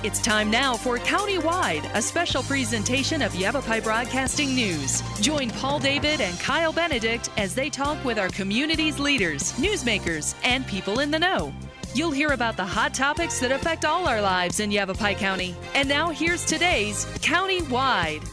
It's time now for Countywide, a special presentation of Yavapai Broadcasting News. Join Paul David and Kyle Benedict as they talk with our community's leaders, newsmakers, and people in the know. You'll hear about the hot topics that affect all our lives in Yavapai County. And now here's today's Countywide.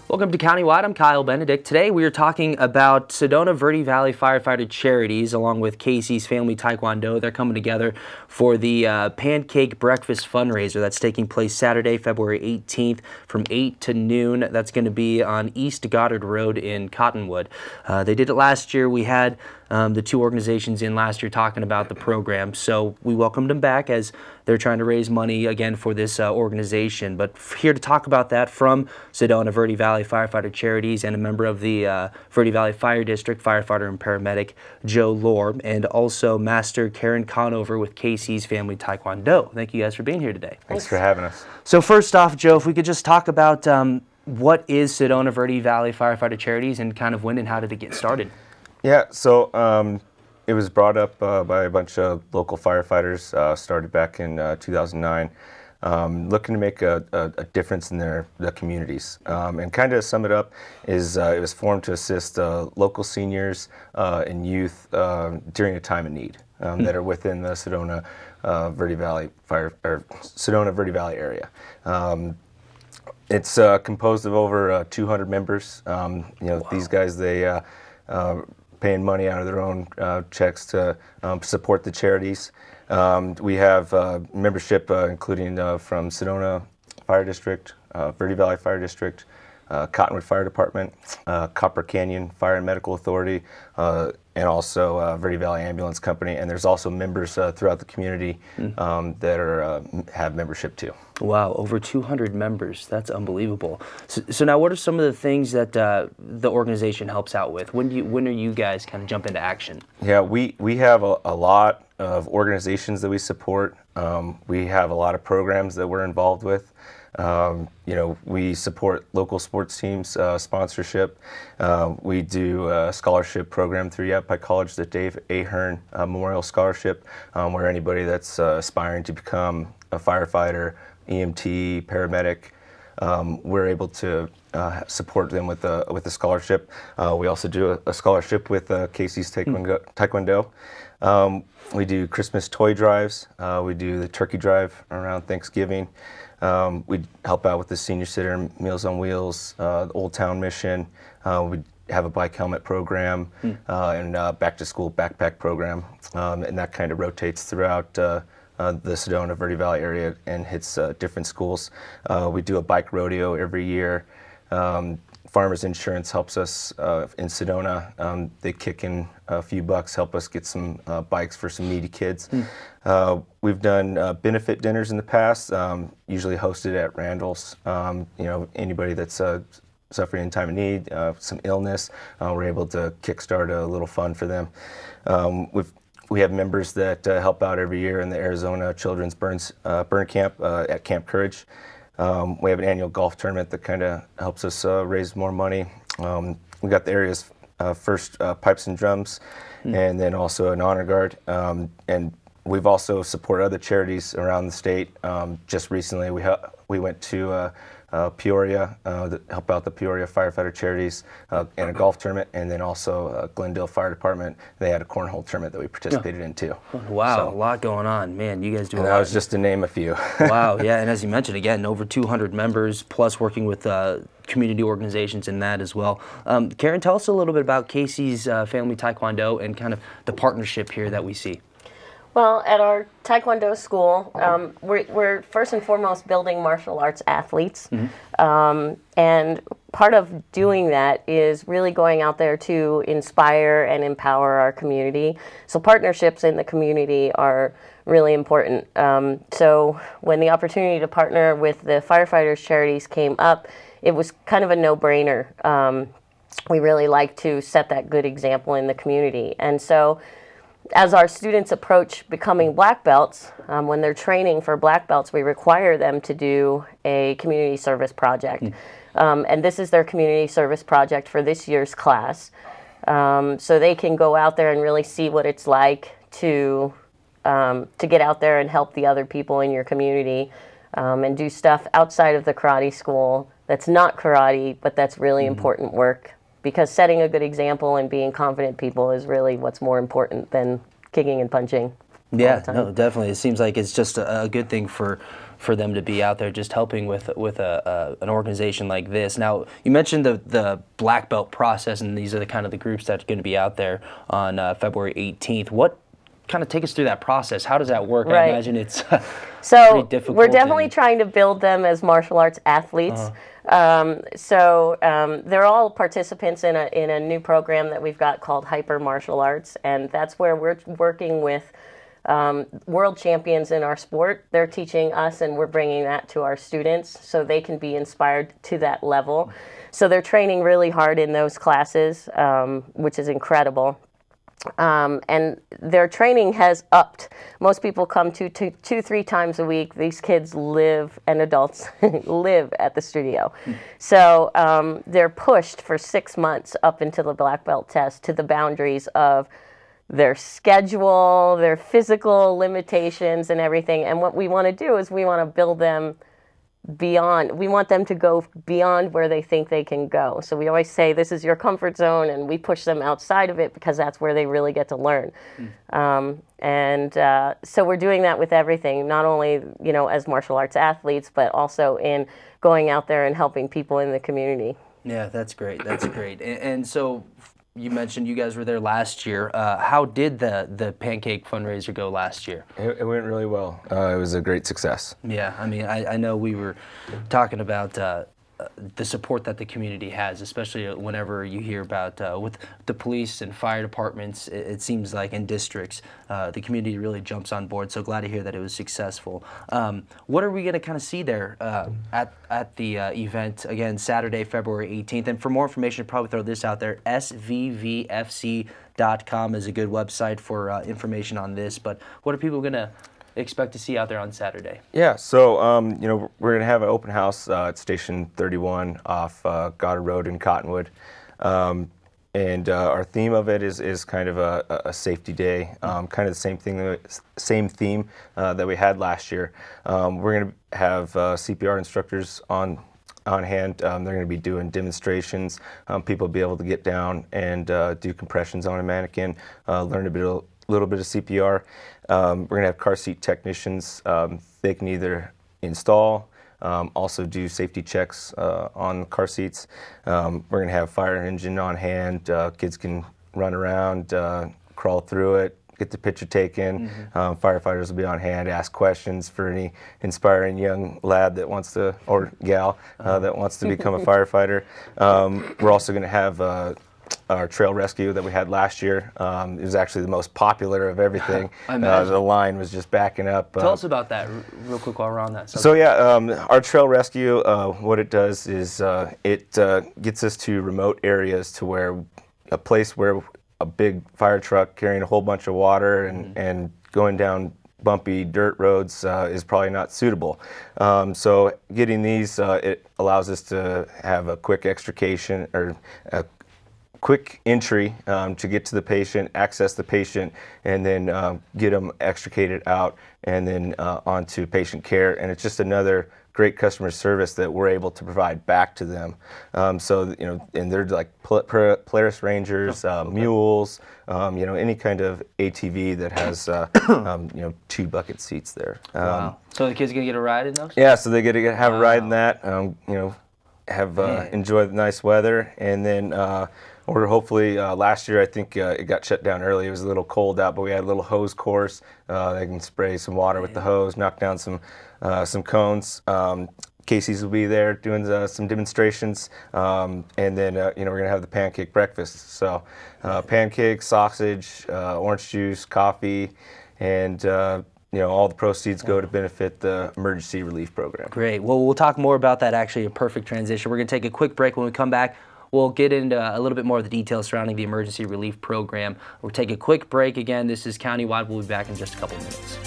Welcome to Countywide. I'm Kyle Benedict. Today we are talking about Sedona Verde Valley Firefighter Charities along with Casey's Family Taekwondo. They're coming together for the Pancake Breakfast fundraiser that's taking place Saturday, February 18th from 8 to noon. That's going to be on East Goddard Road in Cottonwood. They did it last year. We had the two organizations in last year talking about the program, so we welcomed them back as they're trying to raise money again for this organization. But here to talk about that from Sedona Verde Valley Firefighter Charities and a member of the Verde Valley Fire District, firefighter and paramedic Joe Lohr, and also Master Karen Conover with Casey's Family Taekwondo. Thank you guys for being here today. Thanks for having us. So first off, Joe, if we could just talk about what is Sedona Verde Valley Firefighter Charities and kind of when and how did it get started? Yeah, so it was brought up by a bunch of local firefighters, started back in 2009, looking to make a difference in the communities. And kind of sum it up is it was formed to assist local seniors and youth during a time of need that are within the Sedona Verde Valley Sedona Verde Valley area. It's composed of over 200 members. Wow. These guys, they paying money out of their own checks to support the charities. We have membership including from Sedona Fire District, Verde Valley Fire District, Cottonwood Fire Department, Copper Canyon Fire and Medical Authority, and also Verde Valley Ambulance Company. And there's also members throughout the community that have membership too. Wow, over 200 members. That's unbelievable. So now what are some of the things that the organization helps out with? When are you guys kind of jump into action? Yeah, we have a lot of organizations that we support. We have a lot of programs that we're involved with. We support local sports teams, sponsorship. We do a scholarship program through Yavapai College, the Dave Ahern Memorial Scholarship, where anybody that's aspiring to become a firefighter, EMT, paramedic, we're able to support them with a scholarship. We also do a scholarship with Casey's Taekwondo. We do Christmas toy drives. We do the turkey drive around Thanksgiving. We help out with the Senior Center, Meals on Wheels, the Old Town Mission. We have a bike helmet program and back to school backpack program, and that kind of rotates throughout the Sedona Verde Valley area and hits different schools. We do a bike rodeo every year. Farmers Insurance helps us in Sedona. They kick in a few bucks, help us get some bikes for some needy kids. We've done benefit dinners in the past, usually hosted at Randall's. Anybody that's suffering in time of need, some illness, we're able to kickstart a little fun for them. We have members that help out every year in the Arizona Children's Burn Camp at Camp Courage. We have an annual golf tournament that kind of helps us raise more money. We got the area's first pipes and drums, and then also an honor guard. And we've also supported other charities around the state. Just recently, we went to Peoria, help out the Peoria Firefighter Charities in a golf tournament, and then also Glendale Fire Department. They had a cornhole tournament that we participated in too. Wow, so, a lot going on. Man, you guys do a lot. That was just to name a few. Wow, yeah, and as you mentioned, again, over 200 members, plus working with community organizations in that as well. Karen, tell us a little bit about Casey's Family Taekwondo and kind of the partnership here that we see. Well, at our Taekwondo school, we're first and foremost building martial arts athletes. And part of doing that is really going out there to inspire and empower our community. So partnerships in the community are really important. So when the opportunity to partner with the Firefighters Charities came up, it was kind of a no-brainer. We really like to set that good example in the community. And so as our students approach becoming black belts, when they're training for black belts, we require them to do a community service project. And this is their community service project for this year's class. So they can go out there and really see what it's like to get out there and help the other people in your community, and do stuff outside of the karate school that's not karate, but that's really important work, because setting a good example and being confident people is really what's more important than kicking and punching. Yeah, no, definitely. It seems like it's just a good thing for them to be out there just helping with an organization like this. Now, you mentioned the black belt process, and these are the kind of the groups that are going to be out there on February 18th. What kind of take us through that process? How does that work? Right. I imagine it's so pretty difficult. We're definitely trying to build them as martial arts athletes. They're all participants in a new program that we've got called Hyper Martial Arts, and that's where we're working with world champions in our sport. They're teaching us, and we're bringing that to our students so they can be inspired to that level. So they're training really hard in those classes, which is incredible. And their training has upped. Most people come 2-3 times a week. These kids live, and adults live at the studio. So they're pushed for 6 months up into the black belt test to the boundaries of their schedule, their physical limitations, and everything. And what we want to do is we want to build them beyond. We want them to go beyond where they think they can go. So we always say this is your comfort zone, and we push them outside of it because that's where they really get to learn. So we're doing that with everything, not only as martial arts athletes, but also in going out there and helping people in the community. Yeah, that's great. That's great. And so you mentioned you guys were there last year. How did the Pancake fundraiser go last year? It went really well. It was a great success. Yeah, I mean, I know we were talking about the support that the community has, especially whenever you hear about with the police and fire departments, it seems like in districts, the community really jumps on board. So glad to hear that it was successful. What are we going to kind of see there at the event, again, Saturday, February 18th? And for more information, probably throw this out there, svvfc.com is a good website for information on this. But what are people going to expect to see out there on Saturday? Yeah, so we're going to have an open house at Station 31 off Goddard Road in Cottonwood, and our theme of it is kind of a safety day, kind of the same theme that we had last year. We're going to have CPR instructors on hand. They're going to be doing demonstrations. People will be able to get down and do compressions on a mannequin, learn a little bit of CPR. We're going to have car seat technicians. They can either install, also do safety checks on car seats. We're going to have fire engine on hand. Kids can run around, crawl through it, get the picture taken. Firefighters will be on hand, ask questions for any inspiring young lad that wants to, or gal, that wants to become a firefighter. We're also going to have our trail rescue that we had last year. It was actually the most popular of everything. The line was just backing up. Tell us about that real quick while we're on that subject. So yeah, our trail rescue, what it does is it gets us to remote areas to where a place where a big fire truck carrying a whole bunch of water and going down bumpy dirt roads is probably not suitable. So getting these, it allows us to have a quick extrication or a quick entry to get to the patient, access the patient, and then get them extricated out and then onto patient care. And it's just another great customer service that we're able to provide back to them. So, and they're like Polaris Rangers, mules, any kind of ATV that has, 2 bucket seats there. Wow. So the kids gonna get a ride in those? Yeah, so they get to have a ride in that, enjoy the nice weather, and then or hopefully last year I think it got shut down early. It was a little cold out, but we had a little hose course. They can spray some water with the hose, knock down some cones. Casey's will be there doing some demonstrations, and then we're gonna have the Pancake Breakfast. So pancakes, sausage, orange juice, coffee, and all the proceeds go to benefit the emergency relief program. Great. Well, we'll talk more about that, actually, a perfect transition. We're going to take a quick break. When we come back, we'll get into a little bit more of the details surrounding the emergency relief program. We'll take a quick break. Again, this is Countywide. We'll be back in just a couple minutes.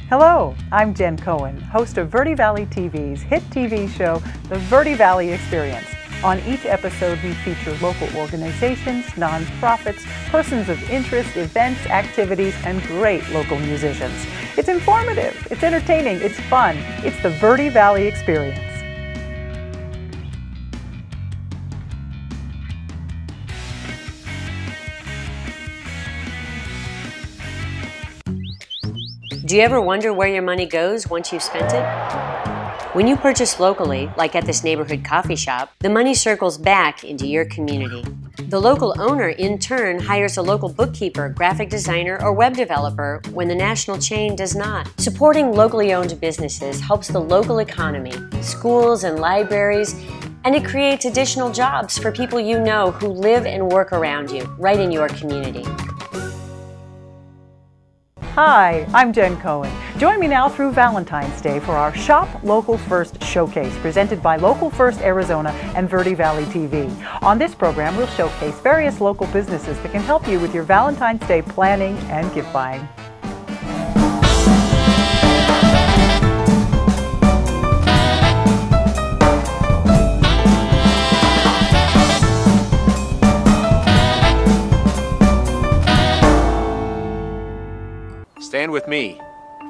Hello, I'm Jen Cohen, host of Verde Valley TV's hit TV show, The Verde Valley Experience. On each episode, we feature local organizations, nonprofits, persons of interest, events, activities, and great local musicians. It's informative, it's entertaining, it's fun. It's the Verde Valley Experience. Do you ever wonder where your money goes once you've spent it? When you purchase locally, like at this neighborhood coffee shop, the money circles back into your community. The local owner, in turn, hires a local bookkeeper, graphic designer, or web developer when the national chain does not. Supporting locally owned businesses helps the local economy, schools and libraries, and it creates additional jobs for people you know who live and work around you, right in your community. Hi, I'm Jen Cohen. Join me now through Valentine's Day for our Shop Local First Showcase, presented by Local First Arizona and Verde Valley TV. On this program, we'll showcase various local businesses that can help you with your Valentine's Day planning and gift buying. Stand with me.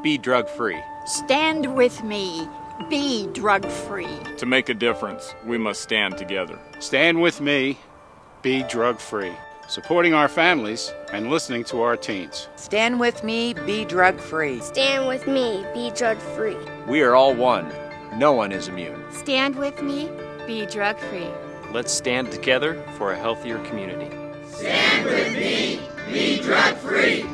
Be drug-free. Stand with me. Be drug-free. To make a difference, we must stand together. Stand with me. Be drug-free. Supporting our families and listening to our teens. Stand with me. Be drug-free. Stand with me. Be drug-free. We are all one. No one is immune. Stand with me. Be drug-free. Let's stand together for a healthier community. Stand with me. Be drug-free.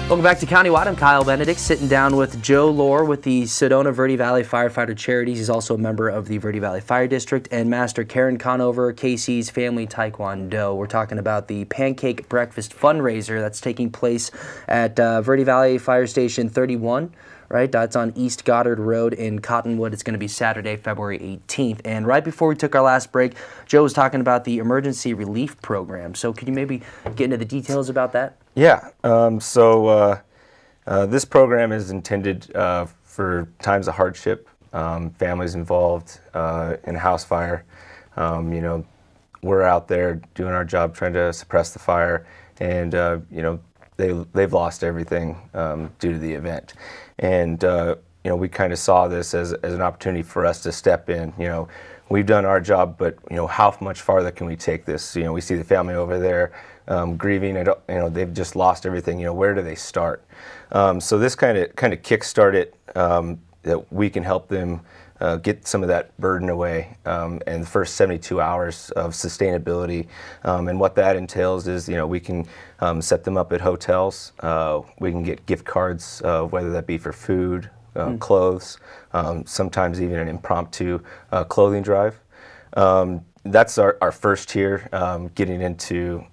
Welcome back to Countywide. I'm Kyle Benedict, sitting down with Joe Lohr with the Sedona Verde Valley Firefighter Charities. He's also a member of the Verde Valley Fire District, and Master Karen Conover, Casey's Family Taekwondo. We're talking about the Pancake Breakfast fundraiser that's taking place at Verde Valley Fire Station 31. Right, that's on East Goddard Road in Cottonwood. It's going to be Saturday, February 18th. And right before we took our last break, Joe was talking about the emergency relief program. So could you maybe get into the details about that? Yeah. This program is intended for times of hardship, families involved in a house fire. We're out there doing our job trying to suppress the fire, and they've lost everything due to the event. And we kind of saw this as an opportunity for us to step in. We've done our job, but how much farther can we take this? We see the family over there grieving. They've just lost everything. Where do they start? So this kind of kick-started that we can help them get some of that burden away, and the first 72 hours of sustainability. And what that entails is, we can set them up at hotels. We can get gift cards, whether that be for food, clothes, sometimes even an impromptu clothing drive. That's our first tier, getting into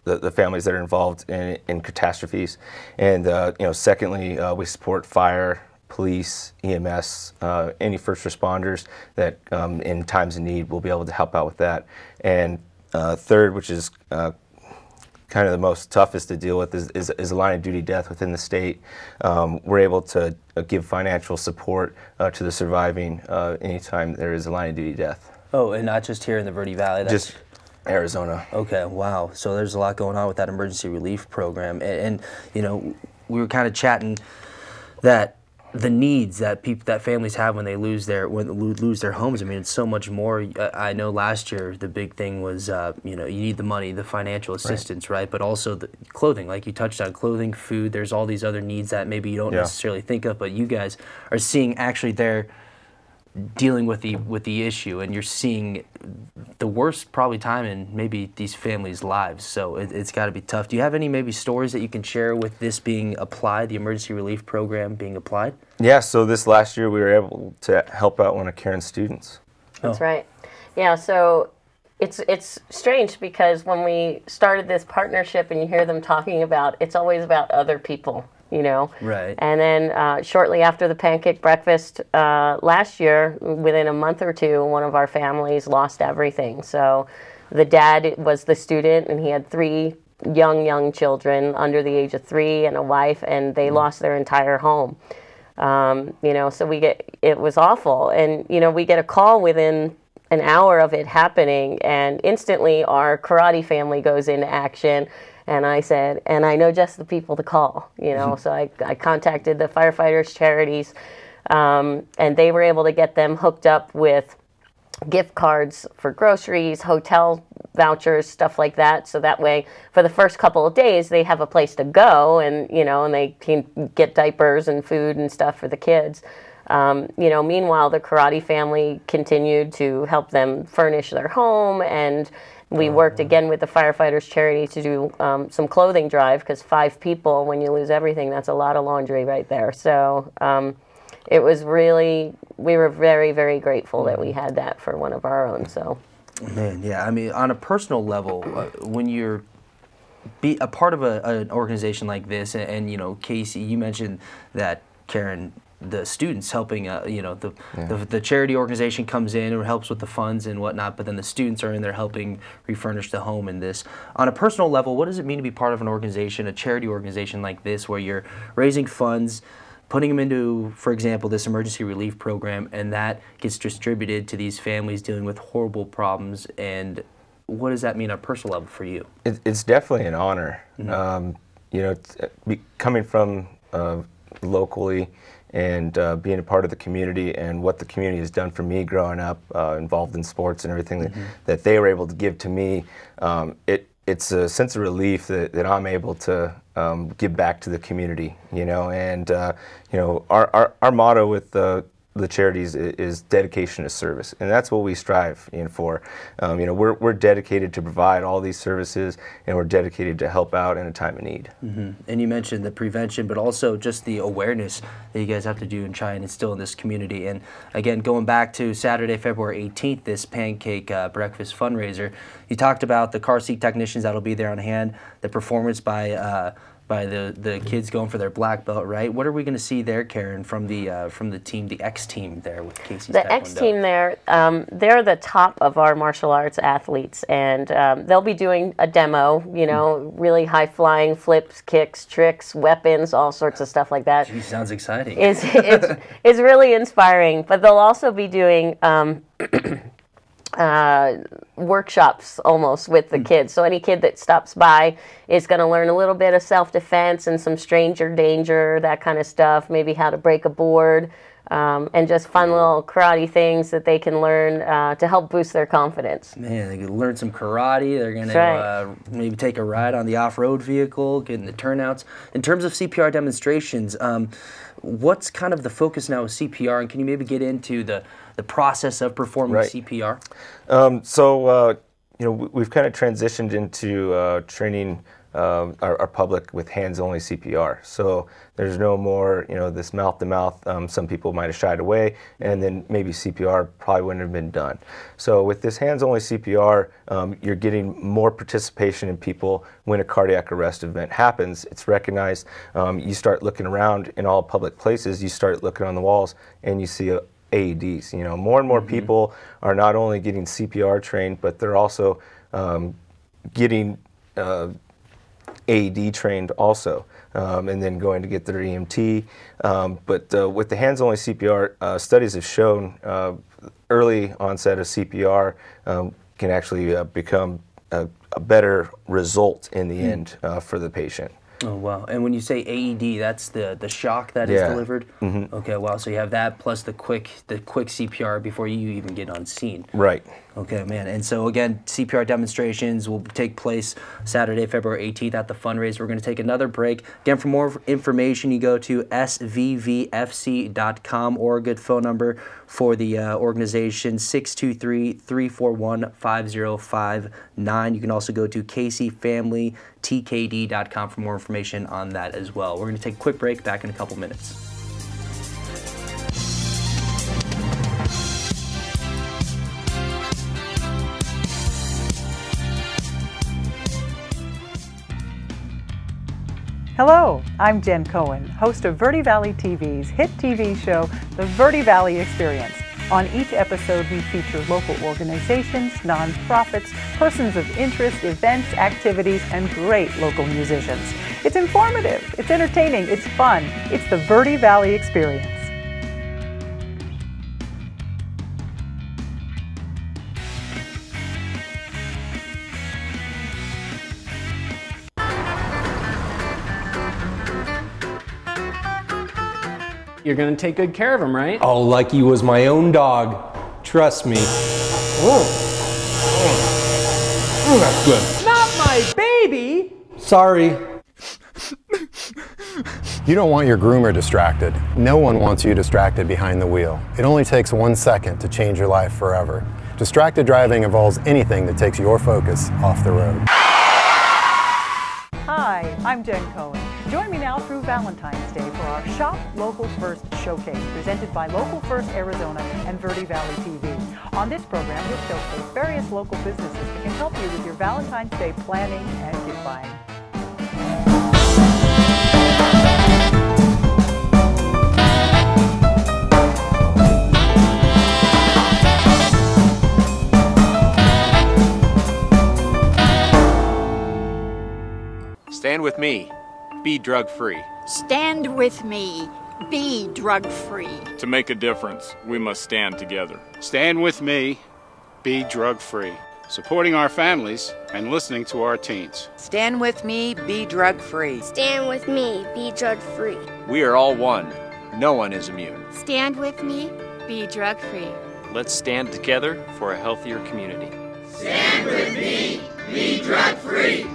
the families that are involved in catastrophes. And secondly, we support fire, police, EMS, any first responders that in times of need will be able to help out with that. And third, which is kind of the most toughest to deal with, is a line of duty death within the state. We're able to give financial support to the surviving anytime there is a line of duty death. Oh, and not just here in the Verde Valley? That's just Arizona. Okay, wow. So there's a lot going on with that emergency relief program. And we were kind of chatting that the needs that families have when they lose their homes. I mean, it's so much more. I know last year the big thing was you need the money, the financial assistance, right? But also the clothing, like you touched on, clothing, food. There's all these other needs that maybe you don't necessarily think of, but you guys are seeing actually they're dealing with the issue, and you're seeing the worst probably time in maybe these families' lives. So it's got to be tough. Do you have any maybe stories that you can share with this being applied, the emergency relief program being applied? Yeah, so this last year we were able to help out one of Karen's students. That's right. Yeah, so it's strange because when we started this partnership and you hear them talking about, it's always about other people. you know. Right. And then shortly after the Pancake Breakfast last year, within a month or two, one of our families lost everything. So the dad was the student, and he had 3 young children under the age of 3 and a wife, and they lost their entire home. You know, so it was awful. And, you know, we get a call within an hour of it happening, and instantly our karate family goes into action. And I said, and I know just the people to call, you know, so I contacted the Firefighter Charities, and they were able to get them hooked up with gift cards for groceries, hotel vouchers, stuff like that. So that way, for the first couple of days, they have a place to go, and, you know, and they can get diapers and food and stuff for the kids. You know, meanwhile, the karate family continued to help them furnish their home, and we worked again with the Firefighters Charity to do some clothing drive, because 5 people, when you lose everything, that's a lot of laundry right there. So it was really, we were very, very grateful that we had that for one of our own. So, man, yeah, I mean, on a personal level, when you're a part of an organization like this, and you know, Casey, you mentioned that, Karen, the students helping, you know, the charity organization comes in and helps with the funds and whatnot, but then the students are in there helping refurnish the home in this. On a personal level, what does it mean to be part of an organization, a charity organization like this, where you're raising funds, putting them into, for example, this emergency relief program, and that gets distributed to these families dealing with horrible problems? And what does that mean on a personal level for you? It's definitely an honor. You know, coming from locally, and being a part of the community, and what the community has done for me growing up, involved in sports and everything that they were able to give to me, it's a sense of relief that I'm able to give back to the community, you know. And you know, our motto with the charities is dedication to service, and that's what we strive for. You know, we're dedicated to provide all these services, and we're dedicated to help out in a time of need. And you mentioned the prevention, but also just the awareness that you guys have to do and try and instill in this community. And again, going back to Saturday, February 18th, this Pancake Breakfast fundraiser, you talked about the car seat technicians that'll be there on hand, the performance by the kids going for their black belt, right? What are we going to see there, Karen, from the team, the X team there with Casey's Taekwondo? The X team there, they're the top of our martial arts athletes, and they'll be doing a demo, you know, really high flying flips, kicks, tricks, weapons, all sorts of stuff like that. Gee, sounds exciting. It's really inspiring, but they'll also be doing workshops almost with the kids. So any kid that stops by is going to learn a little bit of self-defense and some stranger danger, that kind of stuff, maybe how to break a board, and just fun little karate things that they can learn to help boost their confidence. Man, they can learn some karate. They're going to maybe take a ride on the off-road vehicle, get in the turnouts. In terms of CPR demonstrations, what's kind of the focus now with CPR, and can you maybe get into the process of performing CPR? So, you know, we've kind of transitioned into training our public with hands-only CPR. So there's no more, you know, this mouth-to-mouth. Some people might have shied away, and then maybe CPR probably wouldn't have been done. So with this hands-only CPR, you're getting more participation in people when a cardiac arrest event happens. It's recognized. You start looking around in all public places. You start looking on the walls, and you see AEDs. You know, more and more people are not only getting CPR trained, but they're also getting AED trained also, and then going to get their EMT. But with the hands-only CPR, studies have shown early onset of CPR can actually become a better result in the end for the patient. Oh, wow. And when you say AED, that's the shock that is delivered? Okay, wow. So you have that plus the quick CPR before you even get on scene. Right. Okay, man. And so, again, CPR demonstrations will take place Saturday, February 18th at the fundraiser. We're going to take another break. Again, for more information, you go to svvfc.com, or a good phone number for the organization, 623-341-5059. You can also go to caseyfamilytkd.com for more information on that as well. We're going to take a quick break, back in a couple minutes. Hello, I'm Jen Cohen, host of Verde Valley TV's hit TV show, The Verde Valley Experience. On each episode, we feature local organizations, nonprofits, persons of interest, events, activities, and great local musicians. It's informative, it's entertaining, it's fun. It's the Verde Valley Experience. You're gonna take good care of him, right? Oh, like he was my own dog. Trust me. That's good. Not my baby! Sorry. You don't want your groomer distracted. No one wants you distracted behind the wheel. It only takes 1 second to change your life forever. Distracted driving involves anything that takes your focus off the road. Hi, I'm Jen Cohen. Join me now through Valentine's Day for our Shop Local First Showcase, presented by Local First Arizona and Verde Valley TV. On this program, we'll showcase various local businesses that can help you with your Valentine's Day planning and gift buying. Stand with me. Be drug-free. Stand with me. Be drug-free. To make a difference, we must stand together. Stand with me. Be drug-free. Supporting our families and listening to our teens. Stand with me, be drug-free. Stand with me, be drug-free. We are all one. No one is immune. Stand with me, be drug-free. Let's stand together for a healthier community. Stand with me. Be drug-free.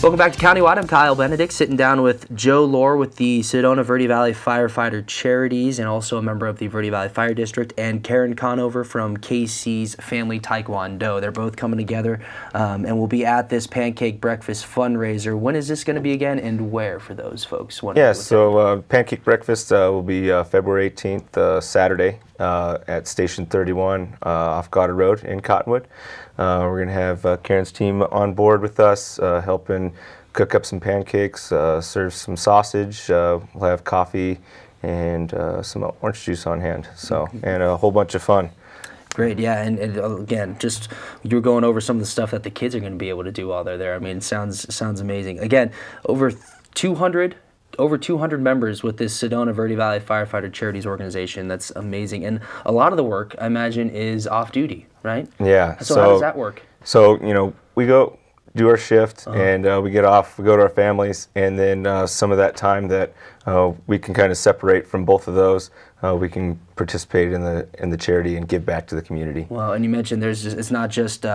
Welcome back to Countywide. I'm Kyle Benedict, sitting down with Joe Lohr with the Sedona Verde Valley Firefighter Charities and also a member of the Verde Valley Fire District, and Karen Conover from Casey's Family Taekwondo. They're both coming together and we'll be at this Pancake Breakfast fundraiser. When is this going to be again, and where for those folks? Pancake Breakfast will be February 18th, Saturday, at Station 31 off Goddard Road in Cottonwood. We're going to have Karen's team on board with us, helping cook up some pancakes, serve some sausage. We'll have coffee and some orange juice on hand, and a whole bunch of fun. Great, yeah, and again, just you were going over some of the stuff that the kids are going to be able to do while they're there. I mean, it sounds amazing. Again, over 200 members with this Sedona Verde Valley Firefighter Charities organization. That's amazing. And a lot of the work, I imagine, is off-duty, right? Yeah. So how does that work? So, we go do our shift and we get off, we go to our families, and then some of that time that we can kind of separate from both of those, we can participate in the charity and give back to the community. Well, and you mentioned it's not just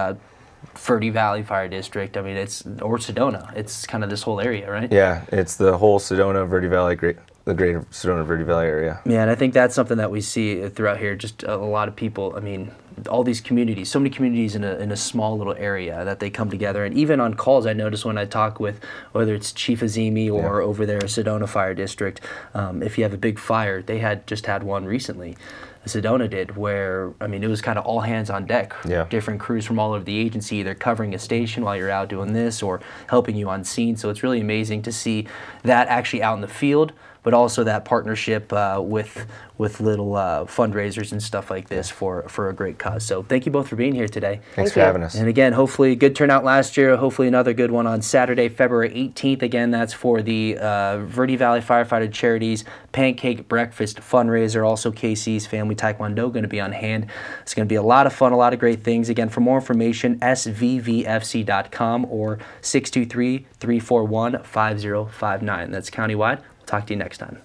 Verde Valley Fire District. I mean, or Sedona. It's kind of this whole area, right? Yeah, it's the whole Sedona Verde Valley, the greater Sedona Verde Valley area. Yeah, and I think that's something that we see throughout here. Just a lot of people. I mean, all these communities, so many communities in a small little area that they come together. And even on calls, I notice when I talk with whether it's Chief Azimi or over there Sedona Fire District, if you have a big fire, they just had one recently. Sedona did, where, I mean, it was kind of all hands on deck. Yeah. Different crews from all over the agency, either covering a station while you're out doing this or helping you on scene. So it's really amazing to see that actually out in the field, but also that partnership with little fundraisers and stuff like this for a great cause. So thank you both for being here today. Thanks for having us. And again, hopefully good turnout last year. Hopefully another good one on Saturday, February 18th. Again, that's for the Verde Valley Firefighter Charities Pancake Breakfast fundraiser. Also, Casey's Family Taekwondo going to be on hand. It's going to be a lot of fun, a lot of great things. Again, for more information, svvfc.com or 623-341-5059. That's countywide. We'll talk to you next time.